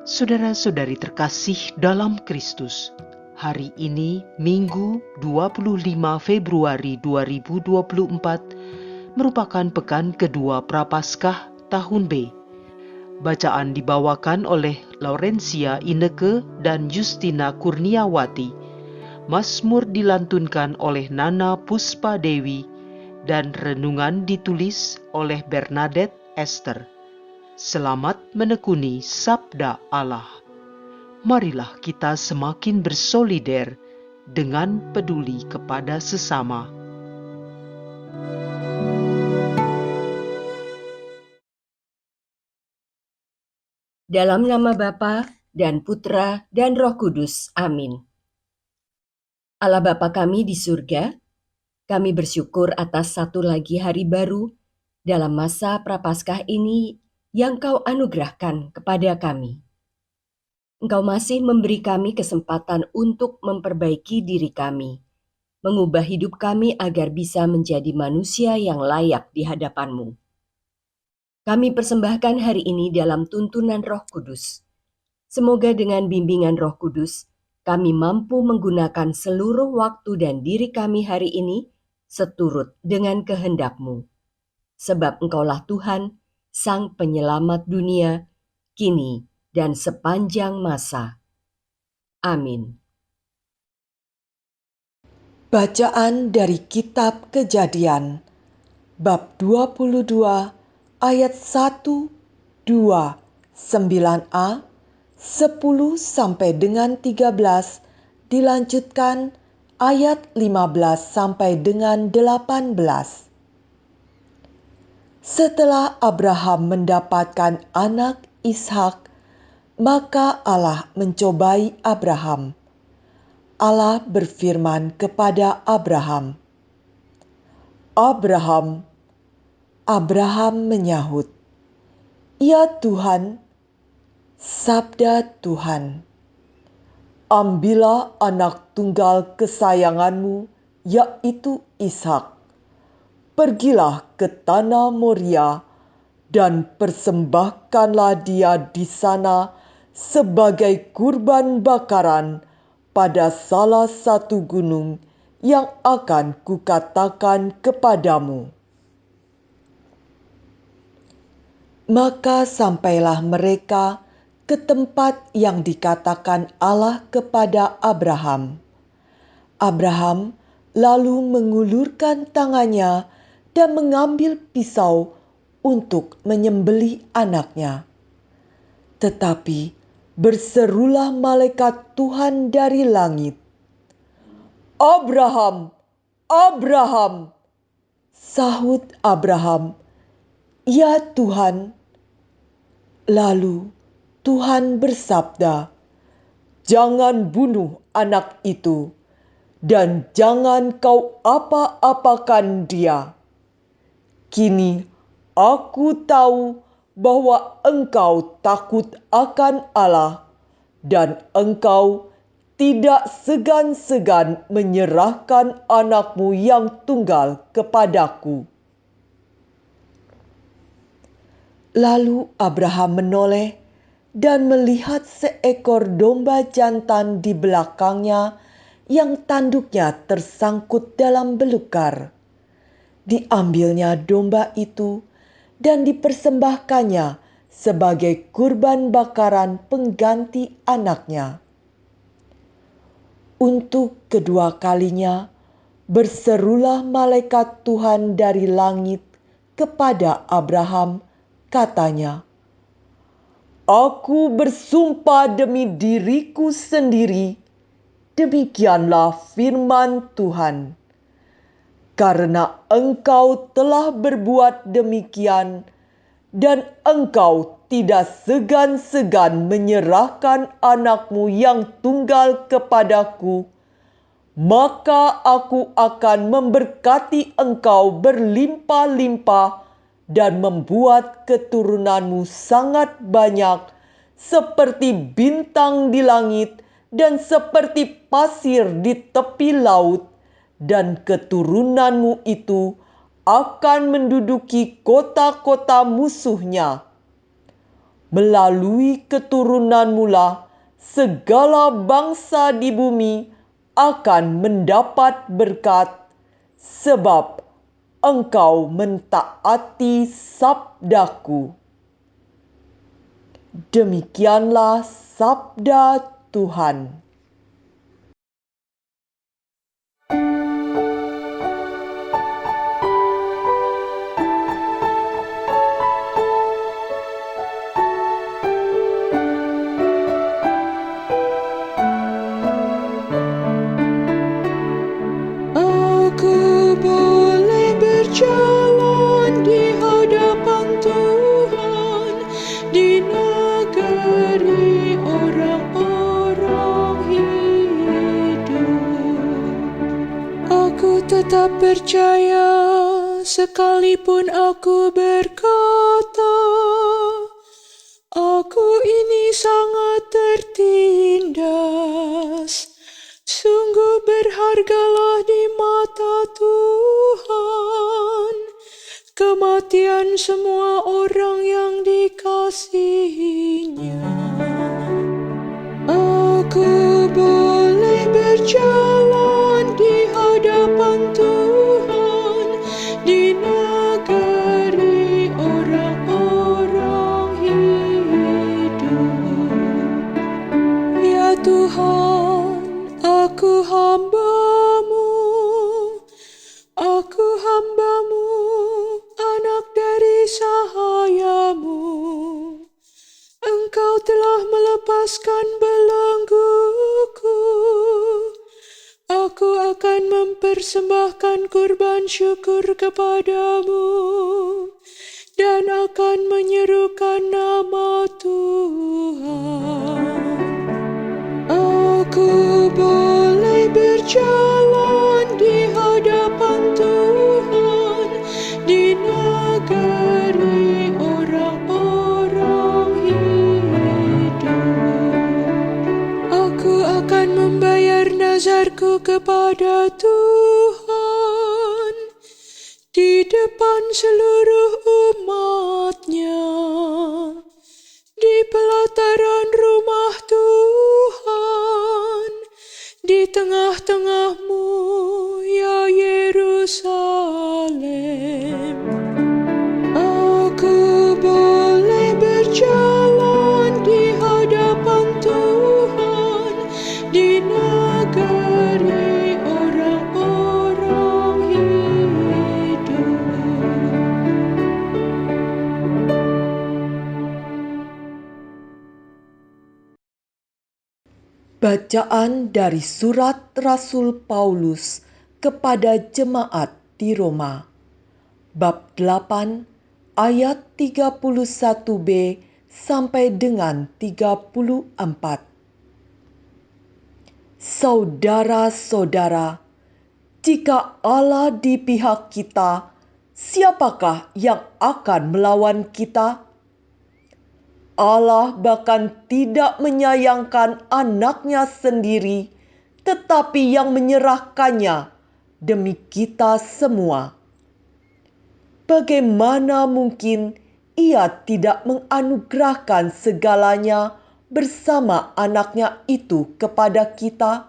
Saudara-saudari terkasih dalam Kristus, hari ini Minggu 25 Februari 2024 merupakan pekan kedua Prapaskah tahun B. Bacaan dibawakan oleh Laurencia Ineke dan Justina Kurniawati. Mazmur dilantunkan oleh Nana Puspa Dewi dan renungan ditulis oleh Bernadette Esther. Selamat menekuni Sabda Allah. Marilah kita semakin bersolider dengan peduli kepada sesama. Dalam nama Bapa dan Putra dan Roh Kudus. Amin. Allah Bapa kami di surga, kami bersyukur atas satu lagi hari baru dalam masa Prapaskah ini yang Kau anugerahkan kepada kami. Engkau masih memberi kami kesempatan untuk memperbaiki diri kami, mengubah hidup kami agar bisa menjadi manusia yang layak di hadapan-Mu. Kami persembahkan hari ini dalam tuntunan Roh Kudus. Semoga dengan bimbingan Roh Kudus, kami mampu menggunakan seluruh waktu dan diri kami hari ini seturut dengan kehendak-Mu. Sebab Engkaulah Tuhan, Sang Penyelamat dunia, kini dan sepanjang masa. Amin. Bacaan dari Kitab Kejadian, bab 22, ayat 1, 2, 9a, 10 sampai dengan 13, dilanjutkan ayat 15 sampai dengan 18. Setelah Abraham mendapatkan anak Ishak, maka Allah mencobai Abraham. Allah berfirman kepada Abraham, "Abraham." Abraham menyahut, "Ya Tuhan." Sabda Tuhan, "Ambillah anak tunggal kesayanganmu, yaitu Ishak. Pergilah ke tanah Moria dan persembahkanlah dia di sana sebagai kurban bakaran pada salah satu gunung yang akan kukatakan kepadamu." Maka sampailah mereka ke tempat yang dikatakan Allah kepada Abraham. Abraham lalu mengulurkan tangannya dan mengambil pisau untuk menyembelih anaknya. Tetapi berserulah malaikat Tuhan dari langit, "Abraham, Abraham." Sahut Abraham, "Ya Tuhan." Lalu Tuhan bersabda, "Jangan bunuh anak itu, dan jangan kau apa-apakan dia. Kini aku tahu bahwa engkau takut akan Allah, dan engkau tidak segan-segan menyerahkan anakmu yang tunggal kepadaku." Lalu Abraham menoleh dan melihat seekor domba jantan di belakangnya yang tanduknya tersangkut dalam belukar. Diambilnya domba itu dan dipersembahkannya sebagai kurban bakaran pengganti anaknya. Untuk kedua kalinya berserulah malaikat Tuhan dari langit kepada Abraham, katanya, "Aku bersumpah demi diriku sendiri, demikianlah firman Tuhan. Karena engkau telah berbuat demikian, dan engkau tidak segan-segan menyerahkan anakmu yang tunggal kepadaku, maka aku akan memberkati engkau berlimpah-limpah dan membuat keturunanmu sangat banyak, seperti bintang di langit dan seperti pasir di tepi laut, dan keturunanmu itu akan menduduki kota-kota musuhnya. Melalui keturunanmu lah segala bangsa di bumi akan mendapat berkat, sebab engkau mentaati sabdaku. Demikianlah sabda Tuhan. Aku boleh berjalan di hadapan Tuhan di negeri orang-orang hidup. Aku tetap percaya sekalipun aku berkata, aku ini sangat tertindas. Sungguh berhargalah di mata Tuhan kematian semua orang yang dikasihinya. Aku boleh berjalan di hadapan Tuhan di negeri orang-orang hidup. Ya Tuhan, aku hambamu, anak dari sahayamu. Engkau telah melepaskan belengguku. Aku akan mempersembahkan kurban syukur kepadamu dan akan menyerukan nama Tuhan. Aku boleh berjalan di hadapan Tuhan di negeri orang-orang hidup. Aku akan membayar nazarku kepada Tuhan di depan seluruh umat-Nya, di pelataran rumah Tuhan, di tengah-tengahmu, ya Yerusalem. Aku boleh berjalan di hadapan Tuhan di negeri orang-orang hidup. Bacaan dari surat Rasul Paulus kepada jemaat di Roma, bab 8 ayat 31b sampai dengan 34. Saudara-saudara, jika Allah di pihak kita, siapakah yang akan melawan kita? Allah bahkan tidak menyayangkan anaknya sendiri, tetapi yang menyerahkannya demi kita semua. Bagaimana mungkin Ia tidak menganugerahkan segalanya bersama anaknya itu kepada kita?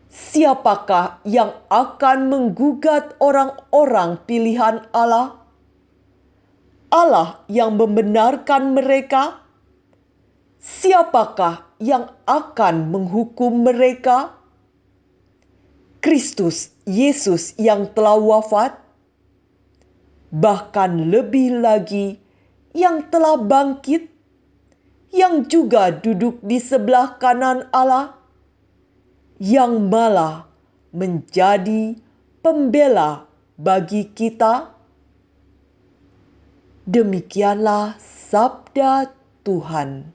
Siapakah yang akan menggugat orang-orang pilihan Allah? Allah yang membenarkan mereka? Siapakah yang akan menghukum mereka? Kristus Yesus yang telah wafat? Bahkan lebih lagi, yang telah bangkit, yang juga duduk di sebelah kanan Allah, yang malah menjadi pembela bagi kita. Demikianlah sabda Tuhan.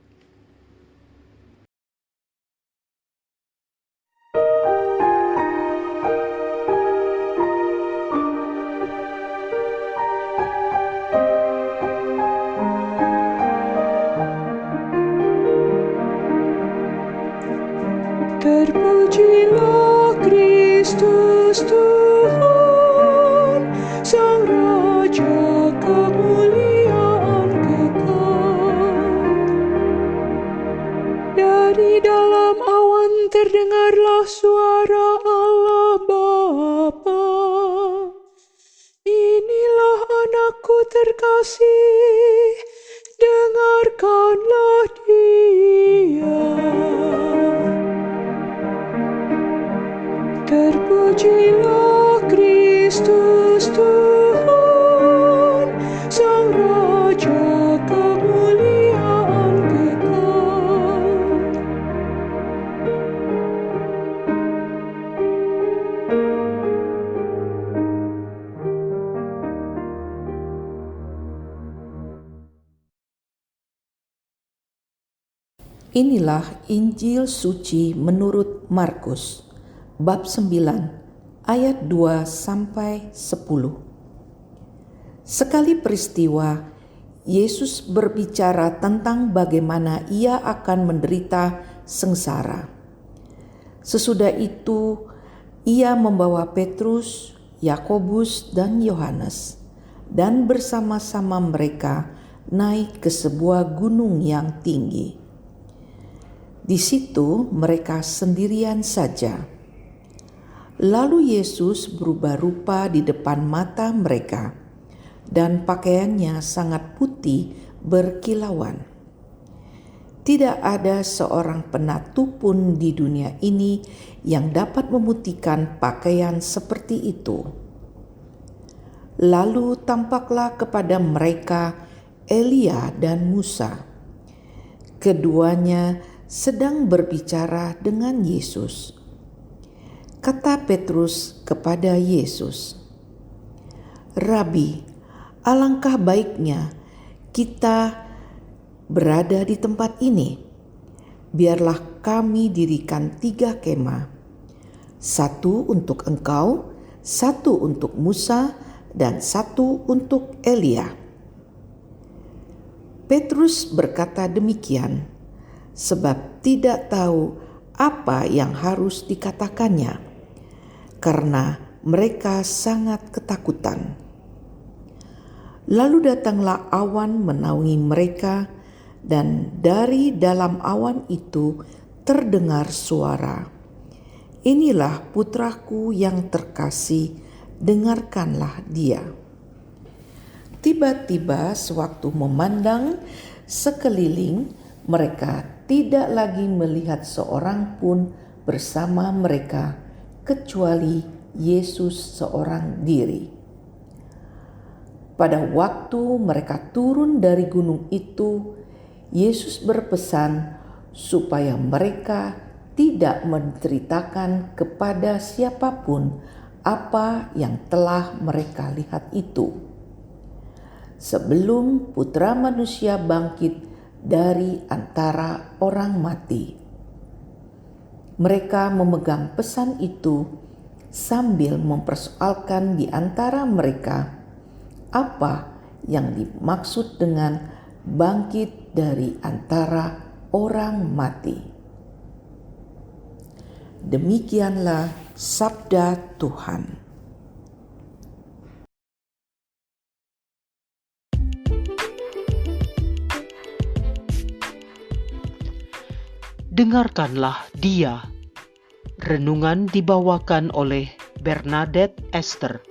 Terpujilah Kristus Tuhan, Sang Raja kemuliaan kekal. terkasih, dengarkanlah Dia. Terpujilah Kristus Tuhan, Sang Raja kemuliaan kekal. Inilah Injil suci menurut Markus, bab 9, ayat 2 sampai 10. Sekali peristiwa, Yesus berbicara tentang bagaimana ia akan menderita sengsara. Sesudah itu, ia membawa Petrus, Yakobus, dan Yohanes, dan bersama-sama mereka naik ke sebuah gunung yang tinggi. Di situ mereka sendirian saja. Lalu Yesus berubah rupa di depan mata mereka, dan pakaiannya sangat putih berkilauan. Tidak ada seorang penatu pun di dunia ini yang dapat memutihkan pakaian seperti itu. Lalu tampaklah kepada mereka Elia dan Musa. Keduanya sedang berbicara dengan Yesus. Kata Petrus kepada Yesus, "Rabi, alangkah baiknya kita berada di tempat ini. Biarlah kami dirikan 3 kemah, 1 untuk engkau, 1 untuk Musa, dan 1 untuk Elia." Petrus berkata demikian sebab tidak tahu apa yang harus dikatakannya, karena mereka sangat ketakutan. Lalu datanglah awan menaungi mereka, dan dari dalam awan itu terdengar suara, "Inilah putraku yang terkasih, dengarkanlah dia." Tiba-tiba sewaktu memandang sekeliling, mereka tidak lagi melihat seorang pun bersama mereka kecuali Yesus seorang diri. Pada waktu mereka turun dari gunung itu, Yesus berpesan supaya mereka tidak menceritakan kepada siapapun apa yang telah mereka lihat itu, sebelum Putra Manusia bangkit dari antara orang mati. Mereka memegang pesan itu sambil mempersoalkan di antara mereka apa yang dimaksud dengan bangkit dari antara orang mati. Demikianlah sabda Tuhan. Dengarkanlah Dia. Renungan dibawakan oleh Bernadette Esther.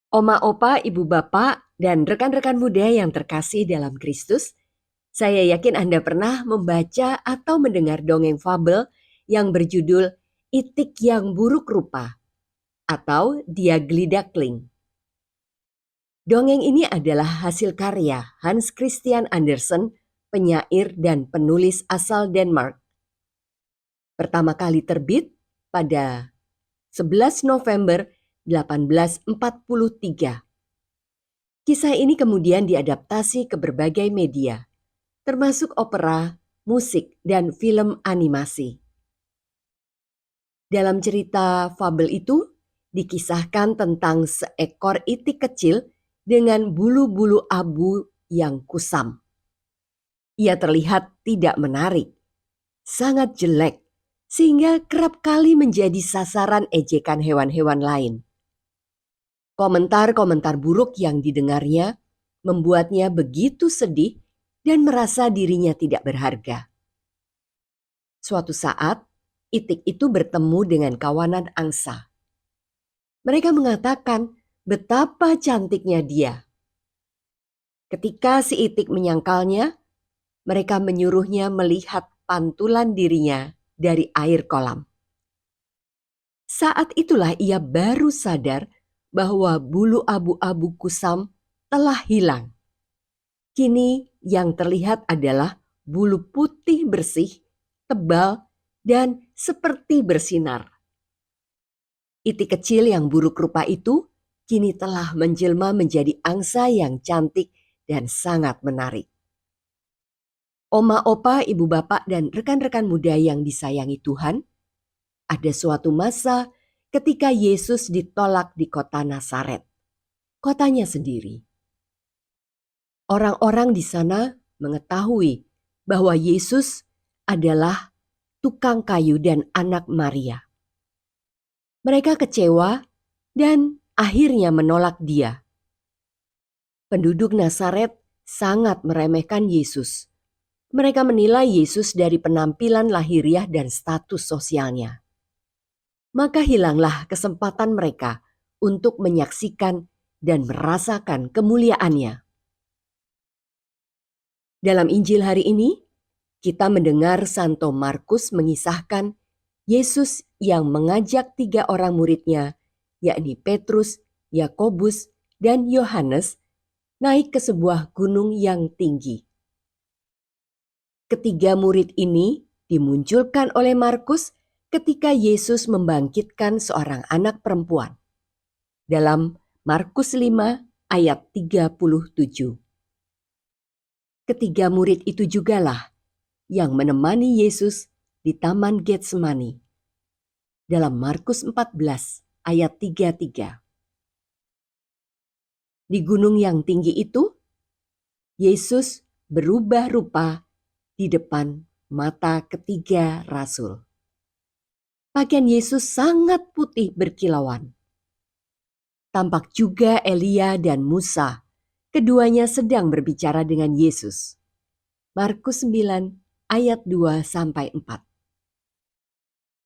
Oma, opa, ibu bapak, dan rekan-rekan muda yang terkasih dalam Kristus, saya yakin Anda pernah membaca atau mendengar dongeng fabel yang berjudul Itik yang Buruk Rupa atau Die Glidakling. Dongeng ini adalah hasil karya Hans Christian Andersen, penyair dan penulis asal Denmark. Pertama kali terbit pada 11 November 1843. Kisah ini kemudian diadaptasi ke berbagai media, termasuk opera, musik, dan film animasi. Dalam cerita fabel itu, dikisahkan tentang seekor itik kecil dengan bulu-bulu abu yang kusam. Ia terlihat tidak menarik, sangat jelek, sehingga kerap kali menjadi sasaran ejekan hewan-hewan lain. Komentar-komentar buruk yang didengarnya membuatnya begitu sedih dan merasa dirinya tidak berharga. Suatu saat, itik itu bertemu dengan kawanan angsa. Mereka mengatakan betapa cantiknya dia. Ketika si itik menyangkalnya, mereka menyuruhnya melihat pantulan dirinya dari air kolam. Saat itulah ia baru sadar bahwa bulu abu-abu kusam telah hilang. Kini yang terlihat adalah bulu putih bersih, tebal, dan seperti bersinar. Itik kecil yang buruk rupa itu kini telah menjelma menjadi angsa yang cantik dan sangat menarik. Oma, opa, ibu bapak, dan rekan-rekan muda yang disayangi Tuhan, ada suatu masa ketika Yesus ditolak di kota Nazaret, kotanya sendiri. Orang-orang di sana mengetahui bahwa Yesus adalah tukang kayu dan anak Maria. Mereka kecewa dan akhirnya menolak dia. Penduduk Nazaret sangat meremehkan Yesus. Mereka menilai Yesus dari penampilan lahiriah dan status sosialnya. Maka hilanglah kesempatan mereka untuk menyaksikan dan merasakan kemuliaannya. Dalam Injil hari ini, kita mendengar Santo Markus mengisahkan Yesus yang mengajak 3 orang muridnya, yakni Petrus, Yakobus, dan Yohanes, naik ke sebuah gunung yang tinggi. Ketiga murid ini dimunculkan oleh Markus ketika Yesus membangkitkan seorang anak perempuan. Dalam Markus 5 ayat 37. Ketiga murid itu jugalah yang menemani Yesus di Taman Getsemani. Dalam Markus 14 ayat 33. Di gunung yang tinggi itu, Yesus berubah rupa di depan mata ketiga rasul. Pakaian Yesus sangat putih berkilauan. Tampak juga Elia dan Musa, keduanya sedang berbicara dengan Yesus. Markus 9 ayat 2-4.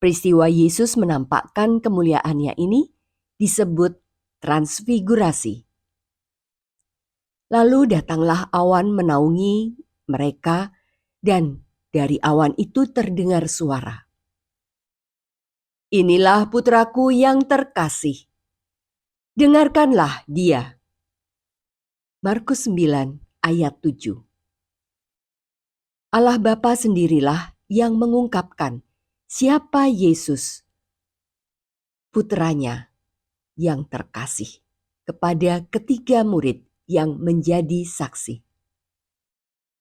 Peristiwa Yesus menampakkan kemuliaannya ini disebut transfigurasi. Lalu datanglah awan menaungi mereka dan dari awan itu terdengar suara. Inilah putraku yang terkasih. Dengarkanlah dia. Markus 9 ayat 7. Allah Bapa sendirilah yang mengungkapkan siapa Yesus, putranya yang terkasih, kepada ketiga murid yang menjadi saksi.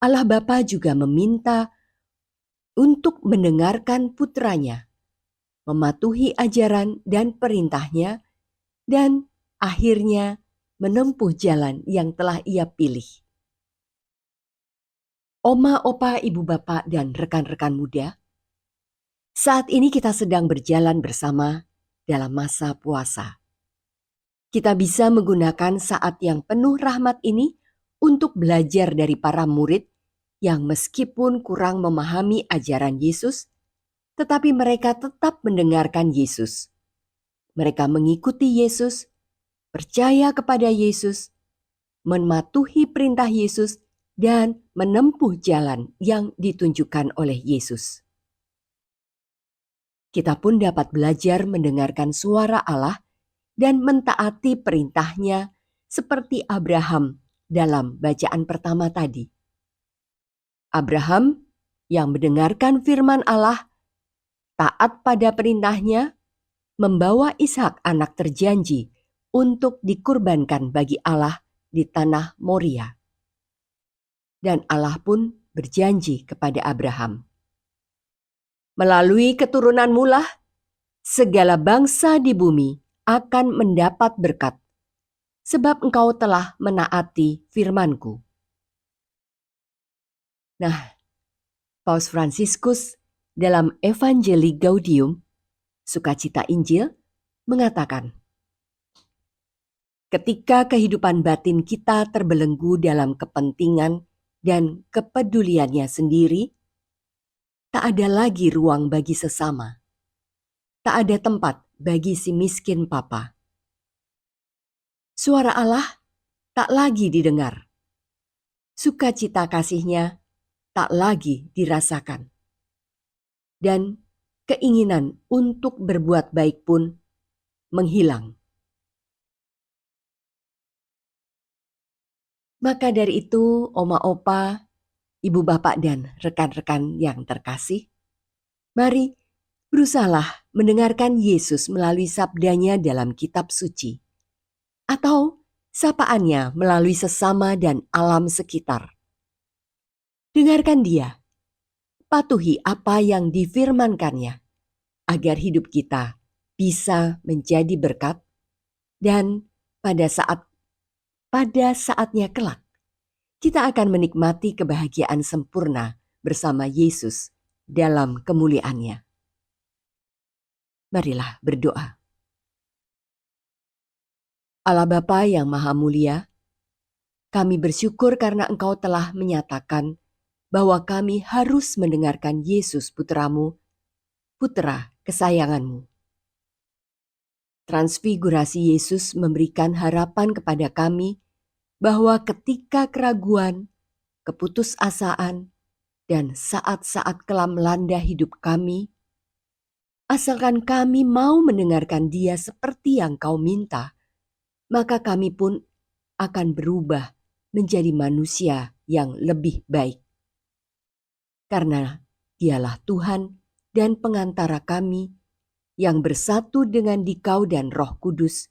Allah Bapa juga meminta untuk mendengarkan putranya, mematuhi ajaran dan perintahnya, dan akhirnya menempuh jalan yang telah ia pilih. Oma, opa, ibu bapak, dan rekan-rekan muda, saat ini kita sedang berjalan bersama dalam masa puasa. Kita bisa menggunakan saat yang penuh rahmat ini untuk belajar dari para murid yang meskipun kurang memahami ajaran Yesus, tetapi mereka tetap mendengarkan Yesus. Mereka mengikuti Yesus, percaya kepada Yesus, mematuhi perintah Yesus, dan menempuh jalan yang ditunjukkan oleh Yesus. Kita pun dapat belajar mendengarkan suara Allah dan mentaati perintahnya seperti Abraham dalam bacaan pertama tadi. Abraham yang mendengarkan firman Allah, taat pada perintahnya, membawa Ishak anak terjanji untuk dikurbankan bagi Allah di tanah Moria. Dan Allah pun berjanji kepada Abraham, melalui keturunanmu lah segala bangsa di bumi akan mendapat berkat, sebab engkau telah menaati firman-Ku. Nah, Paus Fransiskus dalam Evangelii Gaudium, Sukacita Injil, mengatakan, ketika kehidupan batin kita terbelenggu dalam kepentingan dan kepeduliannya sendiri, tak ada lagi ruang bagi sesama. Tak ada tempat bagi si miskin papa. Suara Allah tak lagi didengar. Sukacita kasih-Nya tak lagi dirasakan. Dan keinginan untuk berbuat baik pun menghilang. Maka dari itu, oma opa, ibu bapak dan rekan-rekan yang terkasih, mari berusahalah mendengarkan Yesus melalui sabdanya dalam kitab suci, atau sapaannya melalui sesama dan alam sekitar. Dengarkan Dia, patuhi apa yang difirmankannya, agar hidup kita bisa menjadi berkat, dan pada saatnya kelak, kita akan menikmati kebahagiaan sempurna bersama Yesus dalam kemuliaannya. Marilah berdoa. Allah Bapa yang Maha Mulia, kami bersyukur karena Engkau telah menyatakan bahwa kami harus mendengarkan Yesus Putra-Mu, Putra kesayangan-Mu. Transfigurasi Yesus memberikan harapan kepada kami bahwa ketika keraguan, keputusasaan, dan saat-saat kelam melanda hidup kami, asalkan kami mau mendengarkan Dia seperti yang Kau minta, maka kami pun akan berubah menjadi manusia yang lebih baik. Karena Dialah Tuhan dan pengantara kami yang bersatu dengan Dikau dan Roh Kudus,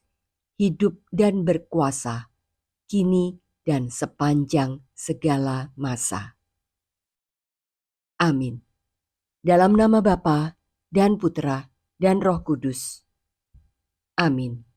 hidup dan berkuasa, kini dan sepanjang segala masa. Amin. Dalam nama Bapa dan Putra dan Roh Kudus. Amin.